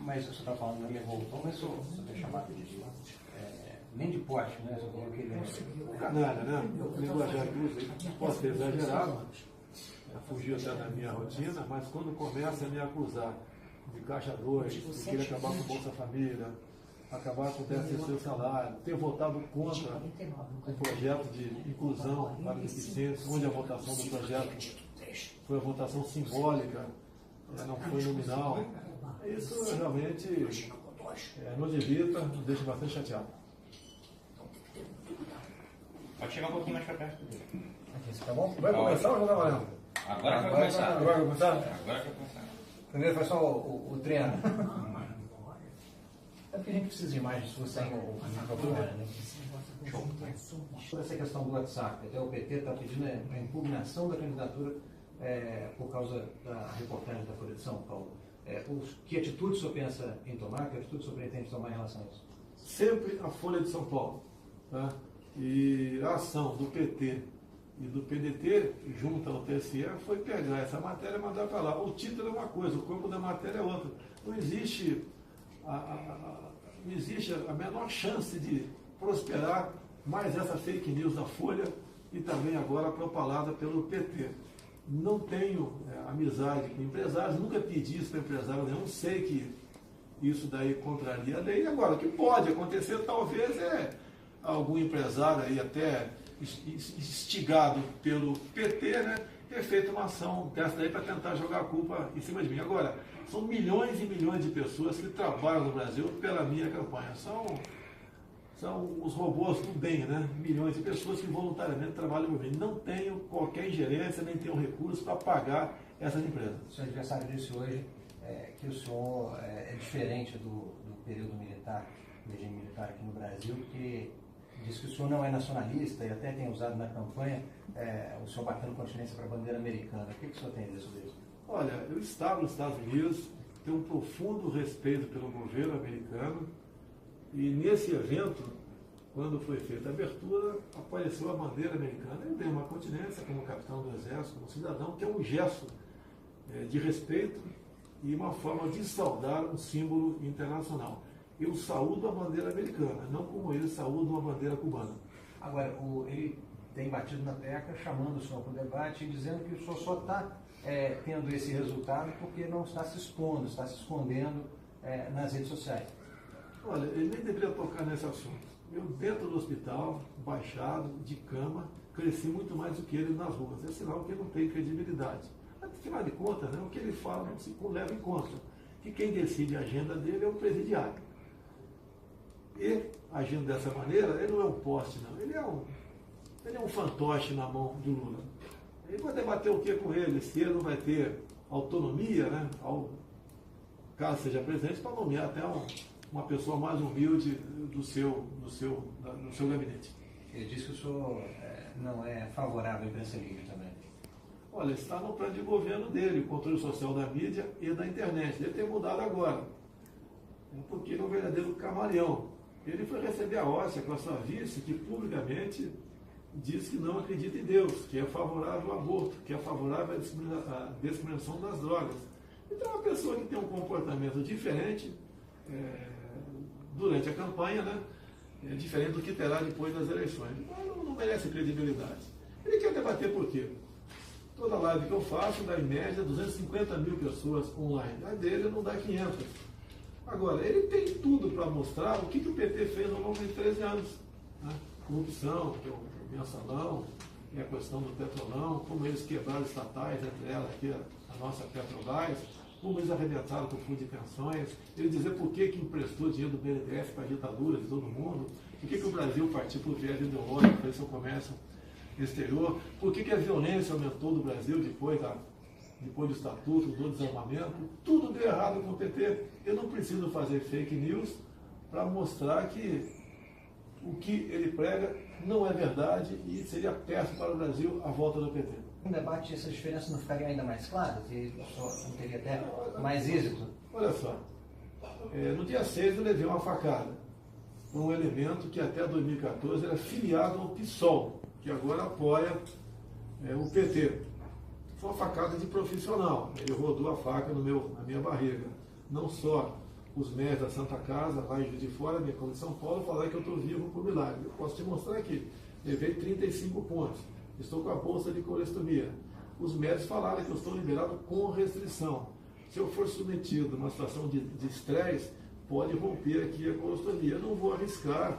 mas você está falando, ele voltou, mas você tem chamado de nem de poste, né? Você falou que ele O canalha, né? O linguajar que usei, posso ter exagerado, fugiu até da minha rotina, mas quando começa a me acusar de caixa 2, de querer acabar com o Bolsa Família, acabar com o 13º salário, ter votado contra o projeto de inclusão para deficientes, onde a votação do projeto foi a votação simbólica, não foi nominal. Isso realmente nos irrita, nos deixa bastante chateado. Pode chegar um pouquinho mais para perto dele. Aqui, tá bom? Vai começar ou já está valendo? Agora que vai começar. Agora vai começar? Agora que vai começar. Primeiro foi só o treino. É porque a gente precisa de imagens suas sem a procura, né? Toda essa questão do WhatsApp, até o PT está pedindo a impugnação da candidatura por causa da reportagem da Folha de São Paulo. Que atitude o senhor pensa em tomar? Que atitude o senhor pretende tomar em relação a isso? Sempre a Folha de São Paulo. Tá? E a ação do PT e do PDT, junto ao TSE, foi pegar essa matéria e mandar para lá. O título é uma coisa, o corpo da matéria é outra. Não existe a menor chance de prosperar mais essa fake news da Folha e também agora propalada pelo PT. Não tenho amizade com empresários, nunca pedi isso para empresário nenhum, sei que isso daí contraria a lei. Agora, o que pode acontecer talvez algum empresário aí até instigado pelo PT, né, ter feito uma ação dessa daí para tentar jogar a culpa em cima de mim. Agora, são milhões e milhões de pessoas que trabalham no Brasil pela minha campanha. São os robôs do bem, né? Milhões de pessoas que voluntariamente trabalham por mim. Não tenho qualquer ingerência, nem tenho recurso para pagar essas empresas. O seu adversário disse hoje que o senhor é diferente do período militar, do regime militar aqui no Brasil, que diz que o senhor não é nacionalista e até tem usado na campanha o senhor batendo continência para a bandeira americana. O que o senhor tem a dizer sobre isso? Olha, eu estava nos Estados Unidos, tenho um profundo respeito pelo governo americano e nesse evento, quando foi feita a abertura, apareceu a bandeira americana. Eu dei uma continência como capitão do Exército, como cidadão, que é um gesto de respeito e uma forma de saudar um símbolo internacional. Eu saúdo a bandeira americana, não como eles saúdam a bandeira cubana. Agora, ele tem batido na tecla, chamando o senhor para o debate e dizendo que o senhor só está tendo esse resultado porque não está se expondo, está se escondendo nas redes sociais. Olha, ele nem deveria tocar nesse assunto. Eu, dentro do hospital, baixado, de cama, cresci muito mais do que ele nas ruas. É sinal que ele não tem credibilidade. Afinal de contas, né, o que ele fala não se leva em conta. Que quem decide a agenda dele é o presidiário. E, agindo dessa maneira, ele não é um poste, não. Ele é um fantoche na mão de Lula. Ele vai debater o que com ele? Se ele não vai ter autonomia, né, caso seja presidente, para nomear até uma pessoa mais humilde do seu gabinete. Ele disse que o senhor não é favorável à imprensa livre também. Olha, está no plano de governo dele, o controle social da mídia e da internet. Deve ter mudado agora, porque ele é um verdadeiro camaleão. Ele foi receber a hóstia com a sua vice, que publicamente diz que não acredita em Deus, que é favorável ao aborto, que é favorável à discriminação das drogas. Então, é uma pessoa que tem um comportamento diferente durante a campanha, né? Diferente do que terá depois das eleições. Então, não merece credibilidade. Ele quer debater por quê? Toda live que eu faço dá em média 250 mil pessoas online. A dele não dá 500. Agora, ele tem tudo para mostrar o que o PT fez ao longo de 13 anos. Né? Corrupção, que é o mensalão, a questão do petrolão, como eles quebraram estatais, entre elas aqui a nossa Petrobras, como eles arrebentaram com o fundo de pensões, ele dizer por que emprestou dinheiro do BNDES para ditaduras de todo mundo, por que o Brasil partiu para o viés ideológico para seu comércio exterior, por que a violência aumentou no Brasil depois do estatuto, do desarmamento. Tudo deu errado com o PT. Eu não preciso fazer fake news para mostrar que o que ele prega não é verdade e seria péssimo para o Brasil a volta do PT. No debate, essas diferenças não ficariam ainda mais claras? E não teria até mais êxito? Olha só, no dia 6 eu levei uma facada. Um elemento que até 2014 era filiado ao PSOL, que agora apoia o PT. Foi uma facada de profissional. Ele rodou a faca na minha barriga. não só os médios da Santa Casa, lá em Juiz de Fora, minha coluna de São Paulo, falar que eu estou vivo por milagre. Eu posso te mostrar aqui. Levei 35 pontos. Estou com a bolsa de colestomia. Os médicos falaram que eu estou liberado com restrição. Se eu for submetido a uma situação de estresse, pode romper aqui a colostomia. Eu não vou arriscar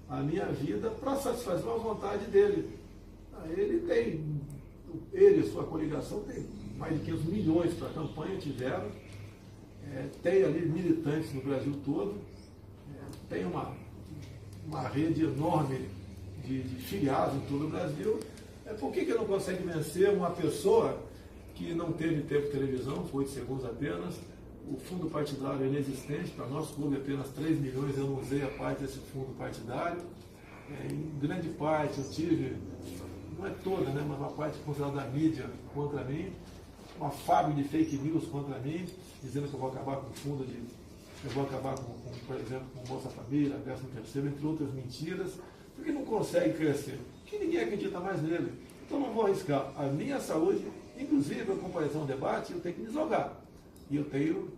a minha vida para satisfazer a vontade dele. Ele e sua coligação tem mais de 500 milhões para a campanha, tiveram. Tem ali militantes no Brasil todo. Tem uma rede enorme de filiados em todo o Brasil. Por que não consegue vencer uma pessoa que não teve tempo de televisão, foi 8 segundos apenas, o fundo partidário é inexistente, para nosso clube apenas 3 milhões, eu não usei a parte desse fundo partidário. Em grande parte eu tive, não é toda, né, mas uma parte considerada da mídia contra mim, uma fábrica de fake news contra mim, dizendo que eu vou acabar com o fundo eu vou acabar com, por exemplo, com Bolsa Família, 13º, entre outras mentiras, porque não consegue crescer, porque ninguém acredita mais nele. Então não vou arriscar a minha saúde, inclusive a comparecer a um debate, eu tenho que me desahogar. E eu tenho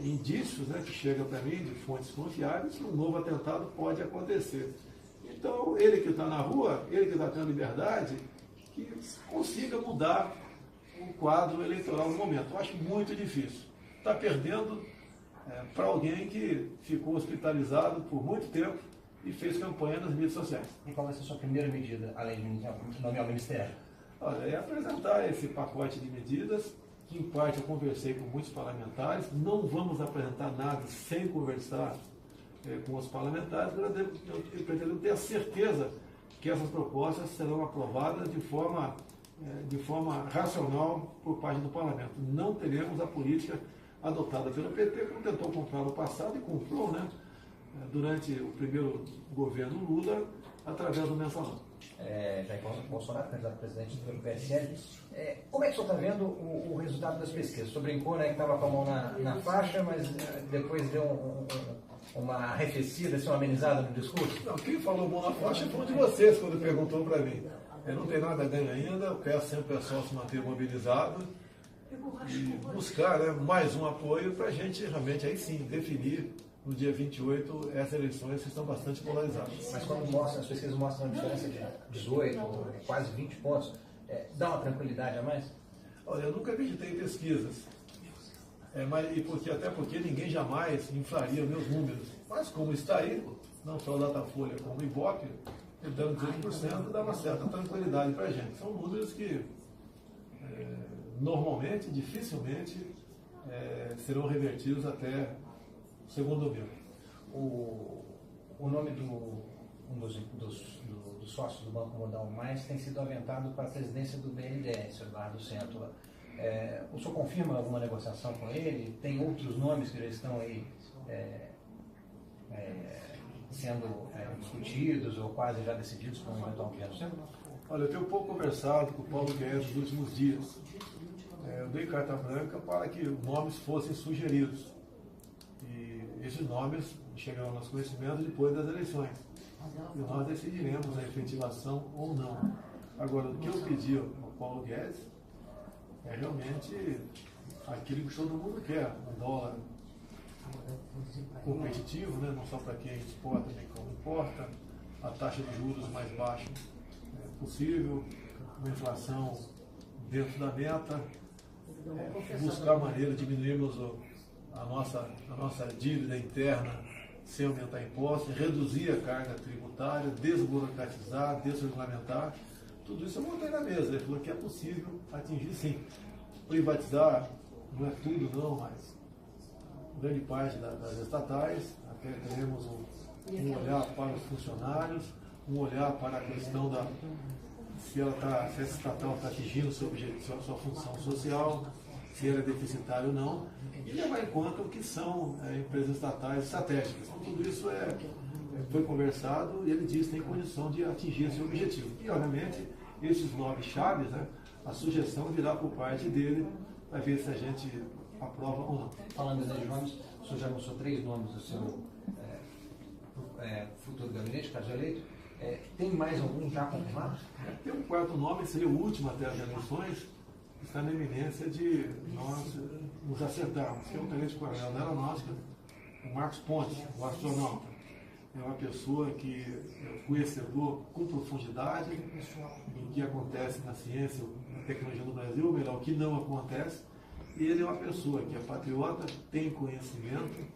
indícios, né, que chegam para mim de fontes confiáveis que um novo atentado pode acontecer. Então, ele que está na rua, ele que está tendo liberdade, que consiga mudar o quadro eleitoral no momento. Eu acho muito difícil. Está perdendo para alguém que ficou hospitalizado por muito tempo e fez campanha nas mídias sociais. E qual vai ser a sua primeira medida, além de nomear o Ministério? Olha, é apresentar esse pacote de medidas, que em parte eu conversei com muitos parlamentares. Não vamos apresentar nada sem conversar com os parlamentares. Eu pretendo ter a certeza que essas propostas serão aprovadas de forma racional por parte do parlamento. Não teremos a política adotada pelo PT, como tentou comprar no passado e comprou, né, durante o primeiro governo Lula, através do mensalão. Jair Bolsonaro, candidato a presidente pelo PSL. Como é que o senhor está vendo o resultado das pesquisas? O senhor brincou, né, que estava com a mão na faixa, mas depois deu uma arrefecida, uma amenizada no discurso? Não, quem falou mão na faixa foi um de vocês quando perguntou para mim. Eu não tenho nada a ganhar ainda, eu peço sempre o pessoal se manter mobilizado e buscar, né, mais um apoio para a gente realmente aí sim definir no dia 28 essas eleições que estão bastante polarizadas. Mas quando as pesquisas mostram uma diferença de 18, quase 20 pontos, dá uma tranquilidade a mais? Olha, eu nunca acreditei em pesquisas, até porque ninguém jamais inflaria meus números. Mas como está aí, não só o Datafolha como o Ibope, dando 18%, dá uma certa tranquilidade para a gente. São números que normalmente, dificilmente, serão revertidos até o segundo domingo. O nome um dos sócios do Banco Modal Mais tem sido aventado para a presidência do BNDES, Eduardo Centola. O senhor confirma alguma negociação com ele? Tem outros nomes que já estão aí sendo discutidos ou quase já decididos para um eventual governo Centola? Olha, eu tenho pouco conversado com o Paulo Guedes nos últimos dias. Eu dei carta branca para que nomes fossem sugeridos. E esses nomes chegarão ao nosso conhecimento depois das eleições. E nós decidiremos a efetivação ou não. Agora, o que eu pedi ao Paulo Guedes é realmente aquilo que todo mundo quer. Um dólar competitivo, né? Não só para quem exporta, nem como importa. A taxa de juros mais baixa possível. Uma inflação dentro da meta. Buscar maneira de diminuirmos a nossa dívida interna sem aumentar impostos, reduzir a carga tributária, desburocratizar, desregulamentar. Tudo isso eu botei na mesa. Ele falou que é possível atingir sim. Privatizar não é tudo não, mas grande parte das estatais. Até teremos um olhar para os funcionários, um olhar para a questão se essa estatal está atingindo sua função social, se ela é deficitária ou não, e levar em conta o que são empresas estatais estratégicas. Então, tudo isso foi conversado e ele disse que tem condição de atingir esse objetivo. E, obviamente, esses 9 chaves, né, a sugestão virá por parte dele para ver se a gente aprova ou não. Falando de nomes, o senhor já anunciou 3 nomes do seu futuro gabinete, caso eleito. Tem mais algum já confirmado? Tem um 4º nome, que seria o último até as eleições, está na iminência de nós nos acertarmos, que é um tenente-coronel da aeronáutica, o Marcos Pontes, o astronauta. É uma pessoa que é conhecedor com profundidade do que acontece na ciência, na tecnologia no Brasil, ou melhor, o que não acontece. E ele é uma pessoa que é patriota, tem conhecimento,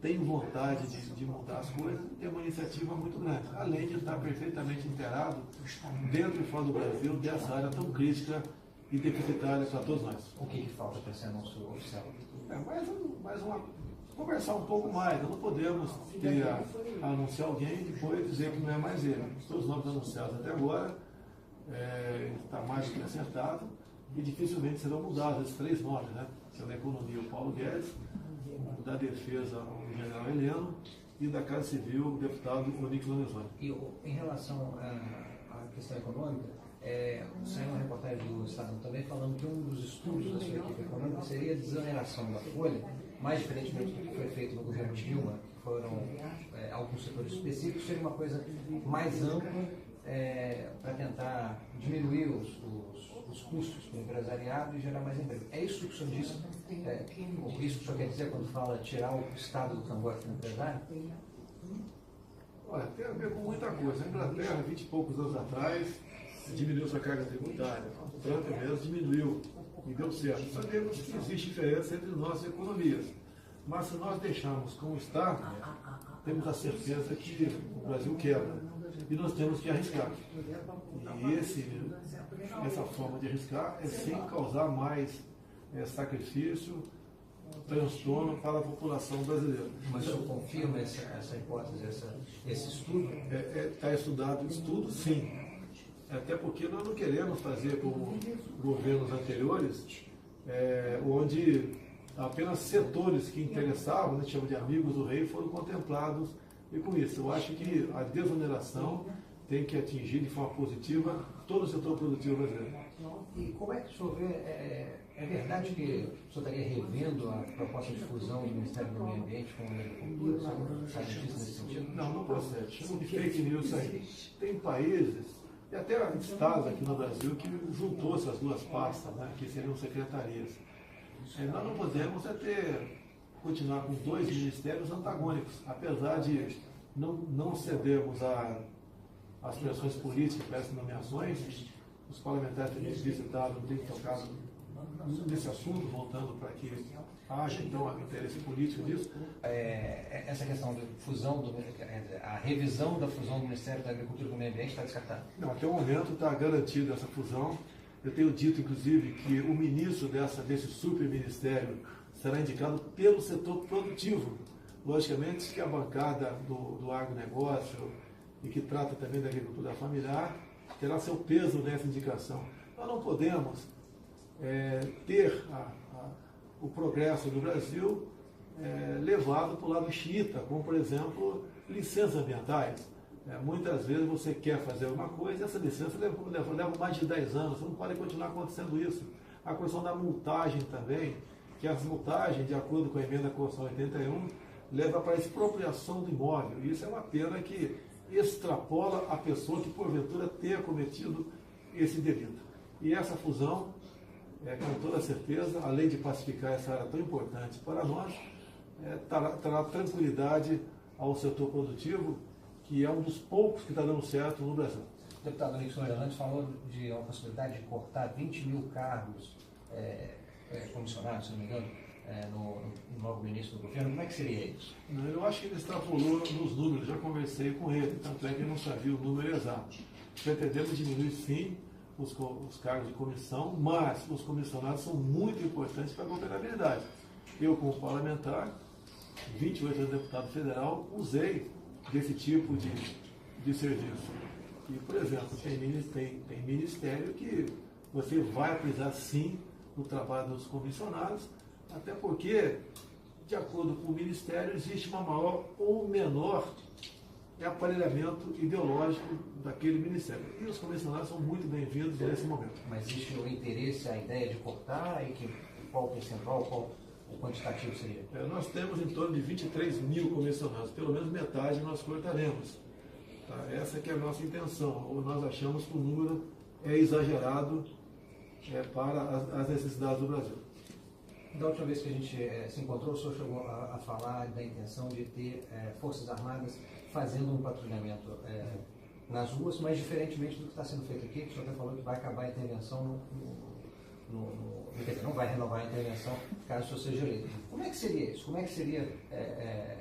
tem vontade de mudar as coisas e tem uma iniciativa muito grande, além de estar perfeitamente inteirado, dentro e fora do Brasil, dessa área tão crítica e deficitária para todos nós. O que falta para esse anúncio oficial? Conversar um pouco mais. Nós não podemos anunciar alguém e depois dizer que não é mais ele. Todos os nomes anunciados até agora está mais do que acertado e dificilmente serão mudados esses 3 nomes, né? Que é da Economia, o Paulo Guedes, da Defesa, o General Heleno, e da Casa Civil, o deputado Onix Lorenzoni. E em relação à questão econômica, saiu uma reportagem do Estado também falando que um dos estudos da sua equipe econômica seria a desoneração da folha, mais diferentemente do que foi feito no governo Dilma, que foram alguns setores específicos, seria uma coisa mais ampla para tentar diminuir os custos para o empresariado e gerar mais emprego. É isso que o senhor disse? Isso que o senhor quer dizer quando fala tirar o Estado do cangote do empresário? Olha, tem a ver com muita coisa. A Inglaterra, 20 e poucos anos atrás, diminuiu sua carga tributária. A França mesmo diminuiu e deu certo. Sabemos que existe diferença entre nossas economias. Mas se nós deixarmos como está, temos a certeza que o Brasil quebra. E nós temos que arriscar. E essa forma de arriscar é sem causar mais sacrifício, transtorno para a população brasileira. Mas o senhor confirma essa hipótese, esse estudo? Está estudado, estudo sim. Até porque nós não queremos fazer como governos anteriores, onde apenas setores que interessavam, a gente chama de amigos do rei, foram contemplados. E com isso, eu acho que a desoneração tem que atingir de forma positiva todo o setor produtivo brasileiro. E como é que o senhor vê, é verdade que o senhor estaria revendo a proposta de fusão do Ministério do Meio Ambiente com a Agricultura? O senhor sabe disso nesse sentido? Não procede. Chama de fake news aí. Tem países, e até estados aqui no Brasil, que juntou essas duas pastas, né, que seriam secretarias. Nós não podemos continuar com 2 ministérios antagônicos, apesar de não cedermos às pressões políticas para essas nomeações. Os parlamentares que têm visitado têm tocado nesse assunto, voltando para que haja então o interesse político disso. Essa questão de fusão, a revisão da fusão do Ministério da Agricultura e do Meio Ambiente está descartada? Não, até o momento está garantida essa fusão. Eu tenho dito, inclusive, que o ministro desse superministério será indicado pelo setor produtivo. Logicamente que a bancada do agronegócio e que trata também da agricultura familiar terá seu peso nessa indicação. Nós não podemos ter o progresso do Brasil levado para o lado xiita, como, por exemplo, licenças ambientais. Muitas vezes você quer fazer alguma coisa e essa licença leva mais de 10 anos, você não pode continuar acontecendo isso. A questão da multagem também, que as multagens, de acordo com a emenda da Constituição 81, leva para a expropriação do imóvel. E isso é uma pena que extrapola a pessoa que, porventura, tenha cometido esse delito. E essa fusão, com toda certeza, além de pacificar essa área tão importante para nós, trará tranquilidade ao setor produtivo, que é um dos poucos que está dando certo no Brasil. O deputado Onix Lorenzoni falou de uma possibilidade de cortar 20 mil cargos comissionados, se não me engano, logo no início do governo. Como é que seria isso? Eu acho que ele extrapolou nos números, já conversei com ele, tanto é que ele não sabia o número exato. Pretendemos diminuir, sim, os cargos de comissão, mas os comissionados são muito importantes para a governabilidade. Eu, como parlamentar, 28 anos deputado federal, usei desse tipo de serviço. E, por exemplo, tem ministério que você vai precisar, sim, no trabalho dos comissionados, até porque, de acordo com o Ministério, existe uma maior ou menor aparelhamento ideológico daquele Ministério. E os comissionados são muito bem-vindos nesse momento. Mas existe o interesse, a ideia de cortar, e qual o percentual, qual o quantitativo seria? Nós temos em torno de 23 mil comissionados, pelo menos metade nós cortaremos. Tá? Essa que é a nossa intenção. Ou nós achamos que o número é exagerado para as necessidades do Brasil. Da última vez que a gente se encontrou, o senhor chegou a falar da intenção de ter Forças Armadas fazendo um patrulhamento nas ruas, mas diferentemente do que está sendo feito aqui, que o senhor até falou que vai acabar a intervenção não vai renovar a intervenção caso o senhor seja eleito. Como é que seria isso? Como é que seria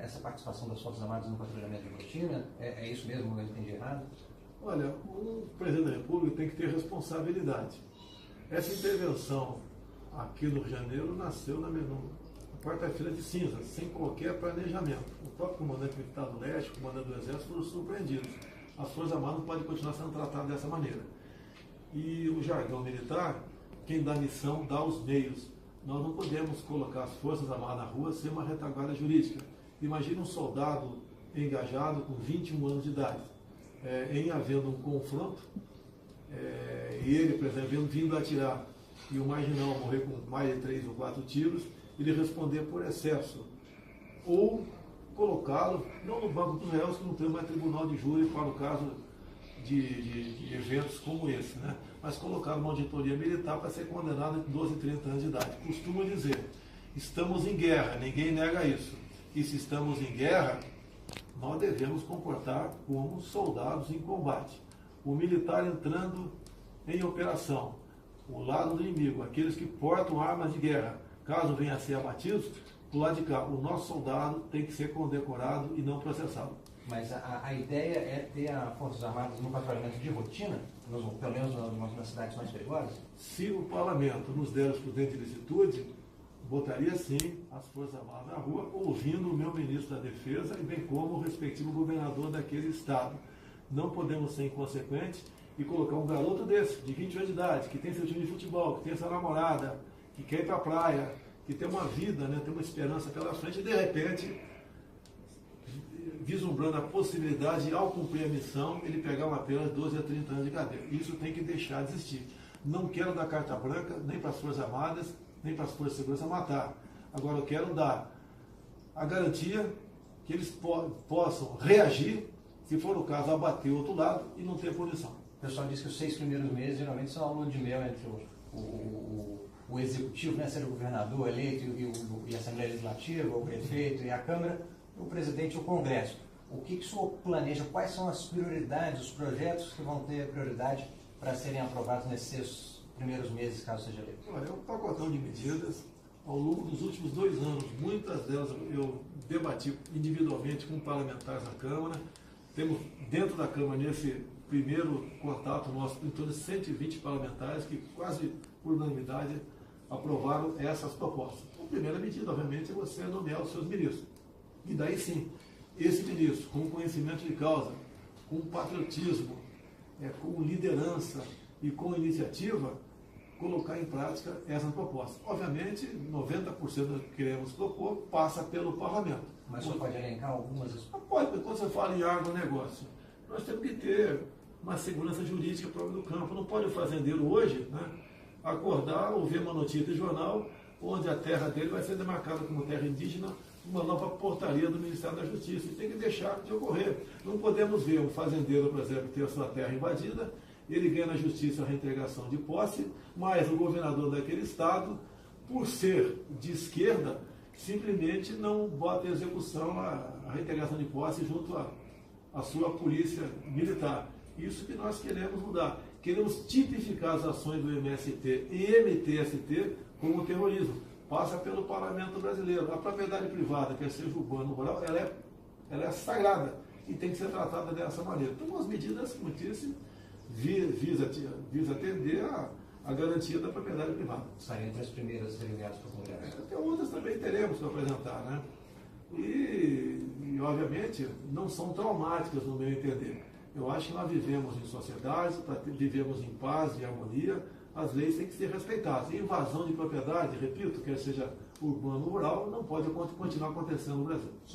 essa participação das Forças Armadas no patrulhamento de rotina? É isso mesmo, eu entendi errado? Olha, o presidente da República tem que ter responsabilidade. Essa intervenção aqui no Rio de Janeiro nasceu na quarta-feira de cinzas, sem qualquer planejamento. O próprio comandante militar do Leste, o comandante do Exército foram surpreendidos. As Forças Armadas não podem continuar sendo tratadas dessa maneira. E o jargão militar, quem dá missão dá os meios. Nós não podemos colocar as Forças Armadas na rua sem uma retaguarda jurídica. Imagina um soldado engajado com 21 anos de idade, em havendo um confronto, e ele, por exemplo, vindo atirar, e o marginal morrer com mais de 3 ou 4 tiros, ele responder por excesso. Ou colocá-lo, não no banco dos réus, que não tem mais tribunal de júri para o caso de eventos como esse, né? Mas colocar uma auditoria militar para ser condenado entre 12 e 30 anos de idade. Costumo dizer, estamos em guerra, ninguém nega isso. E se estamos em guerra, nós devemos comportar como soldados em combate. O militar entrando em operação, o lado do inimigo, aqueles que portam armas de guerra, caso venham a ser abatidos, do lado de cá, o nosso soldado tem que ser condecorado e não processado. Mas a ideia é ter as Forças Armadas no patrulhamento de rotina, pelo menos nas cidades mais perigosas? Se o parlamento nos der as prudentes licitude, botaria sim as Forças Armadas na rua, ouvindo o meu ministro da Defesa e bem como o respectivo governador daquele estado. Não podemos ser inconsequentes e colocar um garoto desse, de 20 anos de idade, que tem seu time de futebol, que tem sua namorada, que quer ir para a praia, que tem uma vida, né, tem uma esperança pela frente, e de repente, vislumbrando a possibilidade de, ao cumprir a missão, ele pegar uma pena de 12 a 30 anos de cadeia. Isso tem que deixar de existir. Não quero dar carta branca nem para as Forças Armadas, nem para as Forças de Segurança matar. Agora eu quero dar a garantia que eles possam reagir, se for o caso, abater o outro lado e não ter punição. O pessoal diz que os 6 primeiros meses geralmente são a lua de mel entre o executivo, né, ser o governador eleito e a Assembleia Legislativa, o prefeito e a Câmara, o presidente e o Congresso. O que o senhor planeja? Quais são as prioridades, os projetos que vão ter prioridade para serem aprovados nesses primeiros meses, caso seja eleito? Olha, é um pacotão de medidas. Ao longo dos últimos 2 anos, muitas delas eu debati individualmente com parlamentares na Câmara. Temos dentro da Câmara, nesse primeiro contato nosso, em torno de 120 parlamentares que quase por unanimidade aprovaram essas propostas. A primeira medida, obviamente, é você nomear os seus ministros. E daí sim, esse ministro, com conhecimento de causa, com patriotismo, com liderança e com iniciativa, colocar em prática essas propostas. Obviamente, 90% do que queremos propor passa pelo parlamento. Mas você pode elencar algumas? Pode, porque quando você fala em agronegócio, nós temos que ter uma segurança jurídica própria do campo. Não pode o fazendeiro hoje, né, acordar ou ver uma notícia de jornal onde a terra dele vai ser demarcada como terra indígena, uma nova portaria do Ministério da Justiça. E tem que deixar de ocorrer. Não podemos ver um fazendeiro, por exemplo, ter a sua terra invadida, ele ganha na justiça a reintegração de posse, mas o governador daquele estado, por ser de esquerda, simplesmente não bota em execução a reintegração de posse junto à sua polícia militar. Isso que nós queremos mudar. Queremos tipificar as ações do MST e MTST como terrorismo. Passa pelo parlamento brasileiro. A propriedade privada, quer seja urbana ou rural, ela é sagrada e tem que ser tratada dessa maneira. Então, as medidas, como disse, visa atender a garantia da propriedade privada. Estaria entre as primeiras enviadas para o Congresso. Até outras também teremos que apresentar, né? E, obviamente, não são traumáticas, no meu entender. Eu acho que nós vivemos em sociedade, vivemos em paz e harmonia, as leis têm que ser respeitadas. E invasão de propriedade, repito, quer seja urbano ou rural, não pode continuar acontecendo no Brasil.